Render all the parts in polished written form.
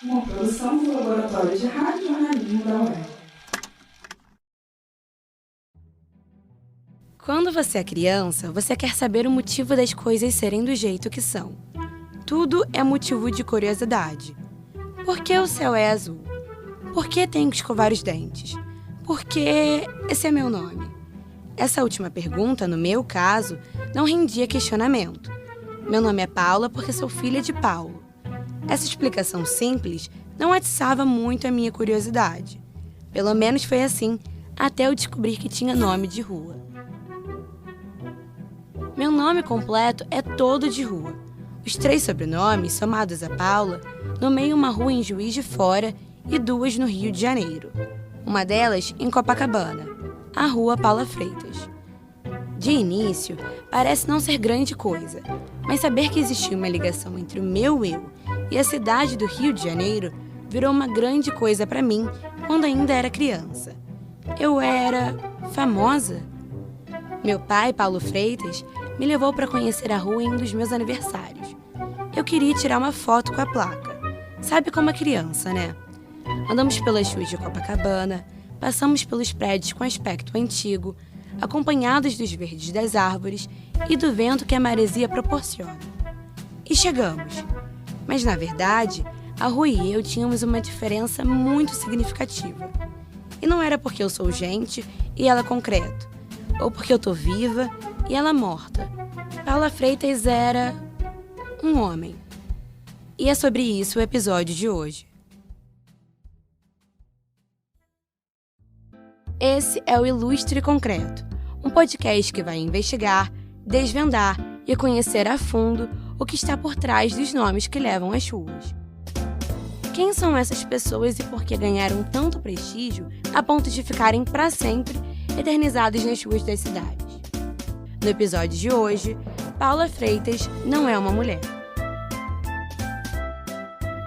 Uma produção do Laboratório de Radiojornalismo da UEM. Quando você é criança, você quer saber o motivo das coisas serem do jeito que são. Tudo é motivo de curiosidade. Por que o céu é azul? Por que tenho que escovar os dentes? Por que esse é meu nome? Essa última pergunta, no meu caso, não rendia questionamento. Meu nome é Paula porque sou filha de Paulo. Essa explicação simples não atiçava muito a minha curiosidade. Pelo menos foi assim, até eu descobrir que tinha nome de rua. Meu nome completo é todo de rua. Os 3 sobrenomes, somados a Paula, nomeiam uma rua em Juiz de Fora e 2 no Rio de Janeiro. Uma delas em Copacabana, a Rua Paula Freitas. De início, parece não ser grande coisa, mas saber que existia uma ligação entre o meu eu e a cidade do Rio de Janeiro virou uma grande coisa para mim quando ainda era criança. Eu era famosa? Meu pai, Paulo Freitas, me levou para conhecer a rua em um dos meus aniversários. Eu queria tirar uma foto com a placa. Sabe como é criança, né? Andamos pelas ruas de Copacabana, passamos pelos prédios com aspecto antigo, acompanhados dos verdes das árvores e do vento que a maresia proporciona. E chegamos. Mas, na verdade, a rua e eu tínhamos uma diferença muito significativa. E não era porque eu sou gente e ela concreto, ou porque eu tô viva e ela morta. Paula Freitas era um homem. E é sobre isso o episódio de hoje. Esse é o Ilustre Concreto, um podcast que vai investigar, desvendar e conhecer a fundo o que está por trás dos nomes que levam as ruas. Quem são essas pessoas e por que ganharam tanto prestígio a ponto de ficarem para sempre eternizadas nas ruas das cidades? No episódio de hoje, Paula Freitas não é uma mulher.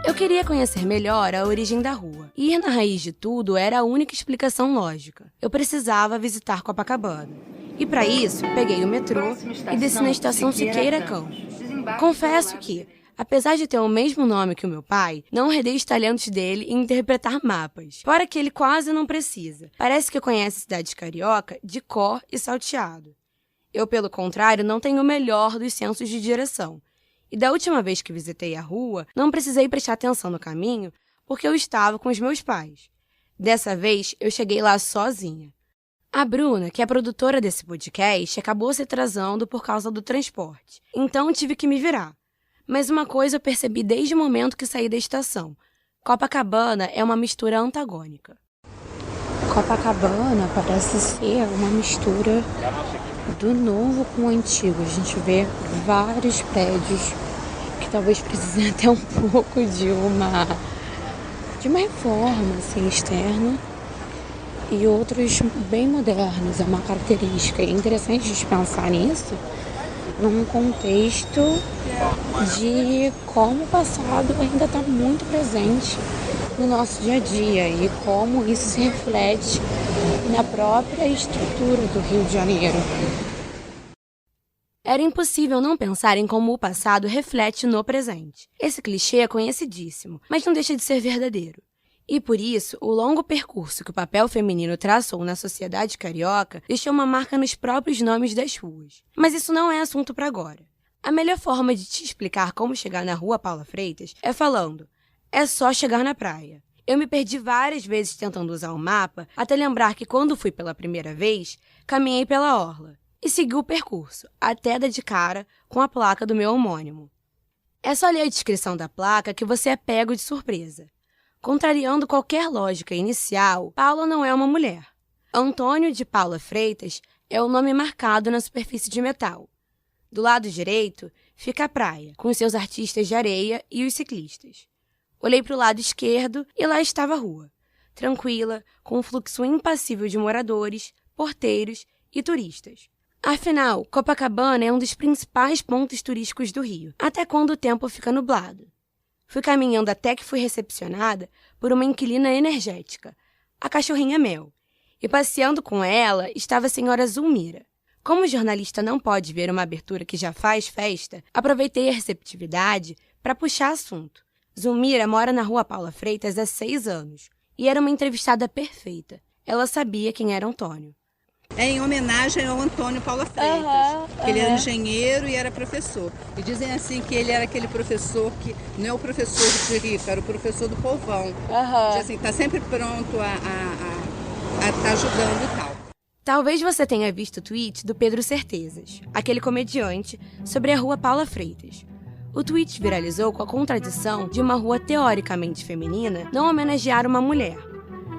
Eu queria conhecer melhor a origem da rua. E ir na raiz de tudo era a única explicação lógica. Eu precisava visitar Copacabana. E para isso, peguei o metrô e desci na estação Siqueira Campos. Confesso que, apesar de ter o mesmo nome que o meu pai, não herdei os talentos dele em interpretar mapas. Fora que ele quase não precisa. Parece que conhece a cidade carioca de cor e salteado. Eu, pelo contrário, não tenho o melhor dos sensos de direção. E da última vez que visitei a rua, não precisei prestar atenção no caminho porque eu estava com os meus pais. Dessa vez, eu cheguei lá sozinha. A Bruna, que é produtora desse podcast, acabou se atrasando por causa do transporte. Então, tive que me virar. Mas uma coisa eu percebi desde o momento que saí da estação. Copacabana é uma mistura antagônica. Copacabana parece ser uma mistura do novo com o antigo. A gente vê vários prédios que talvez precisem até um pouco de uma reforma assim, externa, e outros bem modernos. É uma característica. É interessante a gente pensar nisso num contexto de como o passado ainda está muito presente no nosso dia a dia e como isso se reflete na própria estrutura do Rio de Janeiro. Era impossível não pensar em como o passado reflete no presente. Esse clichê é conhecidíssimo, mas não deixa de ser verdadeiro. E por isso, o longo percurso que o papel feminino traçou na sociedade carioca deixou uma marca nos próprios nomes das ruas. Mas isso não é assunto para agora. A melhor forma de te explicar como chegar na Rua Paula Freitas é falando: é só chegar na praia. Eu me perdi várias vezes tentando usar o mapa, até lembrar que quando fui pela primeira vez, caminhei pela orla e segui o percurso, até dar de cara com a placa do meu homônimo. É só ler a descrição da placa que você é pego de surpresa. Contrariando qualquer lógica inicial, Paula não é uma mulher. Antônio de Paula Freitas é o nome marcado na superfície de metal. Do lado direito fica a praia, com os seus artistas de areia e os ciclistas. Olhei para o lado esquerdo e lá estava a rua, tranquila, com um fluxo impassível de moradores, porteiros e turistas. Afinal, Copacabana é um dos principais pontos turísticos do Rio, até quando o tempo fica nublado. Fui caminhando até que fui recepcionada por uma inquilina energética, a cachorrinha Mel, e passeando com ela estava a senhora Zulmira. Como o jornalista não pode ver uma abertura que já faz festa, aproveitei a receptividade para puxar assunto. Zulmira mora na Rua Paula Freitas há 6 anos e era uma entrevistada perfeita. Ela sabia quem era Antônio. É em homenagem ao Antônio Paula Freitas, ele era engenheiro e era professor. E dizem assim que ele era aquele professor que não é o professor do Jerico, era o professor do povão. Diz assim, está sempre pronto a estar ajudando e tal. Talvez você tenha visto o tweet do Pedro Certezas, aquele comediante, sobre a Rua Paula Freitas. O tweet viralizou com a contradição de uma rua teoricamente feminina não homenagear uma mulher.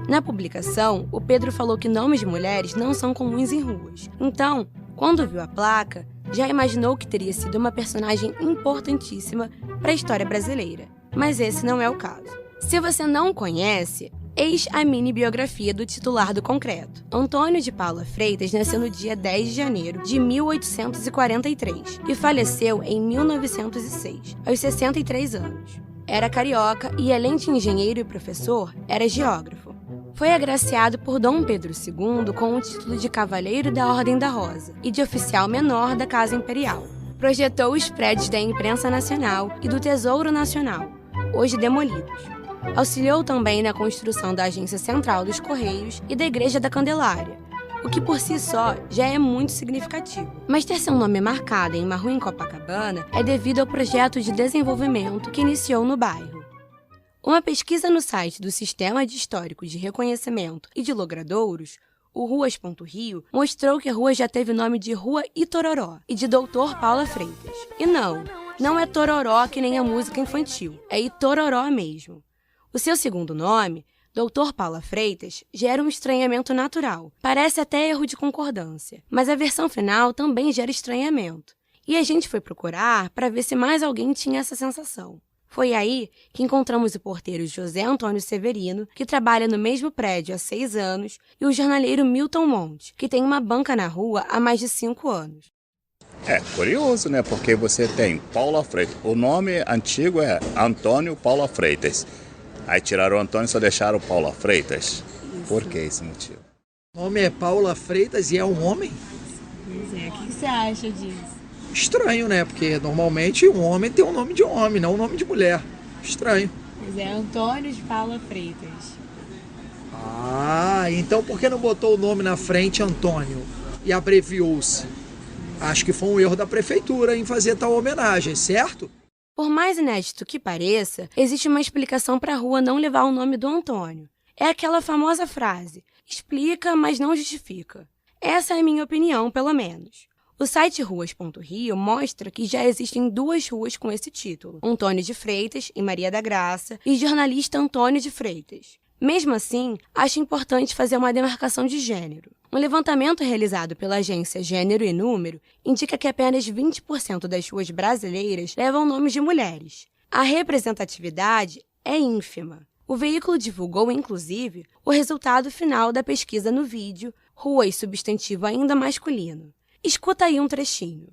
Na publicação, o Pedro falou que nomes de mulheres não são comuns em ruas. Então, quando viu a placa, já imaginou que teria sido uma personagem importantíssima para a história brasileira. Mas esse não é o caso. Se você não conhece, eis a mini biografia do titular do concreto. Antônio de Paula Freitas nasceu no dia 10 de janeiro de 1843 e faleceu em 1906, aos 63 anos. Era carioca e, além de engenheiro e professor, era geógrafo. Foi agraciado por Dom Pedro II com o título de Cavaleiro da Ordem da Rosa e de Oficial Menor da Casa Imperial. Projetou os prédios da Imprensa Nacional e do Tesouro Nacional, hoje demolidos. Auxiliou também na construção da Agência Central dos Correios e da Igreja da Candelária, o que por si só já é muito significativo. Mas ter seu nome marcado em uma rua em Copacabana é devido ao projeto de desenvolvimento que iniciou no bairro. Uma pesquisa no site do Sistema de Histórico de Reconhecimento e de Logradouros, o Ruas.Rio, mostrou que a rua já teve o nome de Rua Itororó e de Doutor Paula Freitas. E não é Tororó que nem a música infantil, é Itororó mesmo. O seu segundo nome, Doutor Paula Freitas, gera um estranhamento natural. Parece até erro de concordância, mas a versão final também gera estranhamento. E a gente foi procurar para ver se mais alguém tinha essa sensação. Foi aí que encontramos o porteiro José Antônio Severino, que trabalha no mesmo prédio há 6 anos, e o jornaleiro Milton Monte, que tem uma banca na rua há mais de 5 anos. É curioso, né? Porque você tem Paula Freitas. O nome antigo é Antônio Paula Freitas. Aí tiraram o Antônio e só deixaram Paula Freitas. Por que esse motivo? O nome é Paula Freitas e é um homem? Pois é, o que você acha disso? Estranho, né? Porque normalmente um homem tem um nome de homem, não um nome de mulher. Estranho. Pois é, Antônio de Paula Freitas. Ah, então por que não botou o nome na frente Antônio e abreviou-se? Acho que foi um erro da prefeitura em fazer tal homenagem, certo? Por mais inédito que pareça, existe uma explicação para a rua não levar o nome do Antônio. É aquela famosa frase, explica, mas não justifica. Essa é a minha opinião, pelo menos. O site Ruas.Rio mostra que já existem 2 ruas com esse título, Antônio de Freitas e Maria da Graça, e jornalista Antônio de Freitas. Mesmo assim, acho importante fazer uma demarcação de gênero. Um levantamento realizado pela agência Gênero e Número indica que apenas 20% das ruas brasileiras levam nomes de mulheres. A representatividade é ínfima. O veículo divulgou, inclusive, o resultado final da pesquisa no vídeo Ruas substantivo ainda masculino. Escuta aí um trechinho.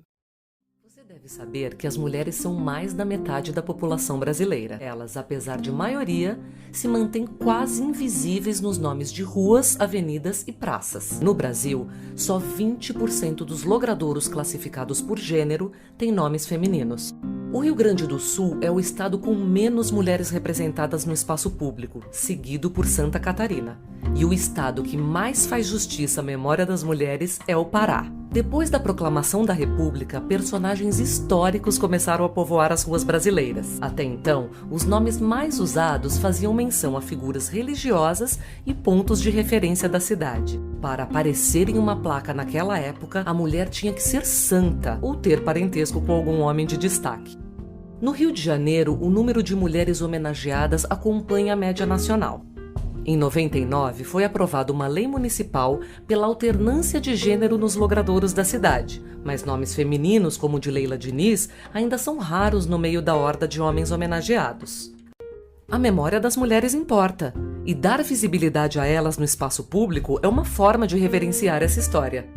Você deve saber que as mulheres são mais da metade da população brasileira. Elas, apesar de maioria, se mantêm quase invisíveis nos nomes de ruas, avenidas e praças. No Brasil, só 20% dos logradouros classificados por gênero têm nomes femininos. O Rio Grande do Sul é o estado com menos mulheres representadas no espaço público, seguido por Santa Catarina. E o estado que mais faz justiça à memória das mulheres é o Pará. Depois da proclamação da República, personagens históricos começaram a povoar as ruas brasileiras. Até então, os nomes mais usados faziam menção a figuras religiosas e pontos de referência da cidade. Para aparecer em uma placa naquela época, a mulher tinha que ser santa ou ter parentesco com algum homem de destaque. No Rio de Janeiro, o número de mulheres homenageadas acompanha a média nacional. Em 99, foi aprovada uma lei municipal pela alternância de gênero nos logradouros da cidade, mas nomes femininos, como o de Leila Diniz, ainda são raros no meio da horda de homens homenageados. A memória das mulheres importa, e dar visibilidade a elas no espaço público é uma forma de reverenciar essa história.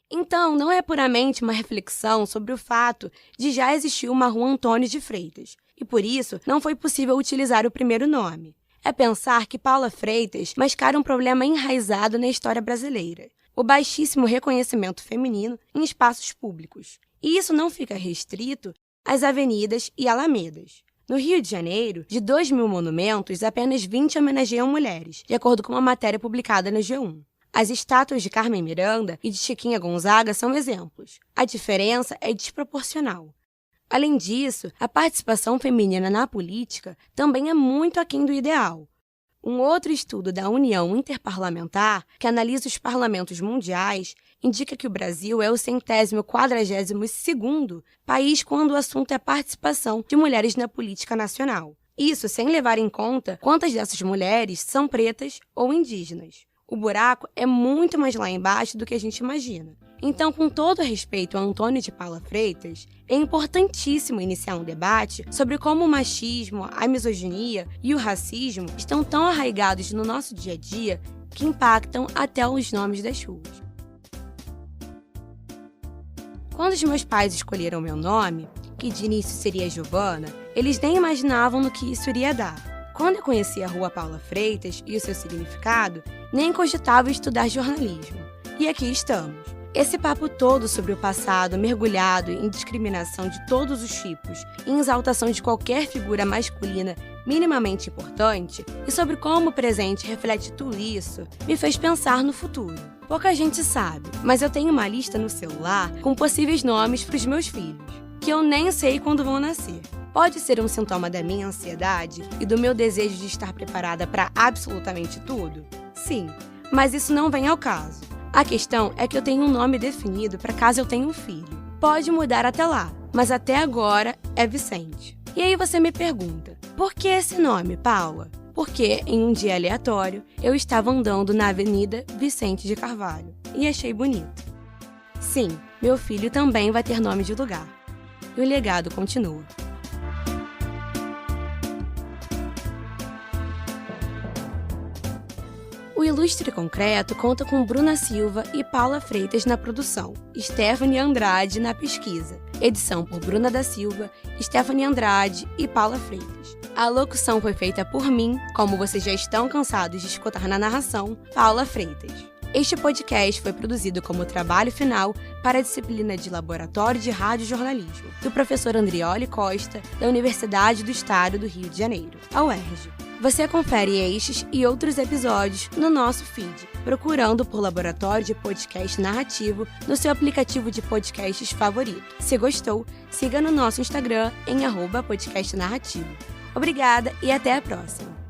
Então, não é puramente uma reflexão sobre o fato de já existir uma rua Antônio de Freitas, e por isso não foi possível utilizar o primeiro nome. É pensar que Paula Freitas mascara um problema enraizado na história brasileira, o baixíssimo reconhecimento feminino em espaços públicos. E isso não fica restrito as avenidas e alamedas. No Rio de Janeiro, de 2.000 monumentos, apenas 20 homenageiam mulheres, de acordo com uma matéria publicada no G1. As estátuas de Carmen Miranda e de Chiquinha Gonzaga são exemplos. A diferença é desproporcional. Além disso, a participação feminina na política também é muito aquém do ideal. Um outro estudo da União Interparlamentar, que analisa os parlamentos mundiais, indica que o Brasil é o 142º país quando o assunto é a participação de mulheres na política nacional. Isso sem levar em conta quantas dessas mulheres são pretas ou indígenas. O buraco é muito mais lá embaixo do que a gente imagina. Então, com todo respeito a Antônio de Paula Freitas, é importantíssimo iniciar um debate sobre como o machismo, a misoginia e o racismo estão tão arraigados no nosso dia a dia que impactam até os nomes das ruas. Quando os meus pais escolheram meu nome, que de início seria Giovana, eles nem imaginavam no que isso iria dar. Quando eu conheci a Rua Paula Freitas e o seu significado, nem cogitava estudar jornalismo. E aqui estamos. Esse papo todo sobre o passado, mergulhado em discriminação de todos os tipos, em exaltação de qualquer figura masculina minimamente importante, e sobre como o presente reflete tudo isso, me fez pensar no futuro. Pouca gente sabe, mas eu tenho uma lista no celular com possíveis nomes para os meus filhos, que eu nem sei quando vão nascer. Pode ser um sintoma da minha ansiedade e do meu desejo de estar preparada para absolutamente tudo? Sim, mas isso não vem ao caso. A questão é que eu tenho um nome definido para caso eu tenha um filho. Pode mudar até lá, mas até agora é Vicente. E aí você me pergunta, por que esse nome, Paula? Porque, em um dia aleatório, eu estava andando na Avenida Vicente de Carvalho e achei bonito. Sim, meu filho também vai ter nome de lugar. E o legado continua. O Ilustre Concreto conta com Bruna Silva e Paula Freitas na produção, Stephanie Andrade na pesquisa, edição por Bruna da Silva, Stephanie Andrade e Paula Freitas. A locução foi feita por mim, como vocês já estão cansados de escutar na narração, Paula Freitas. Este podcast foi produzido como trabalho final para a disciplina de Laboratório de Rádio-Jornalismo, do professor Andrioli Costa, da Universidade do Estado do Rio de Janeiro, a UERJ. Você confere estes e outros episódios no nosso feed, procurando por Laboratório de Podcast Narrativo no seu aplicativo de podcasts favorito. Se gostou, siga no nosso Instagram em @podcastnarrativo. Obrigada e até a próxima!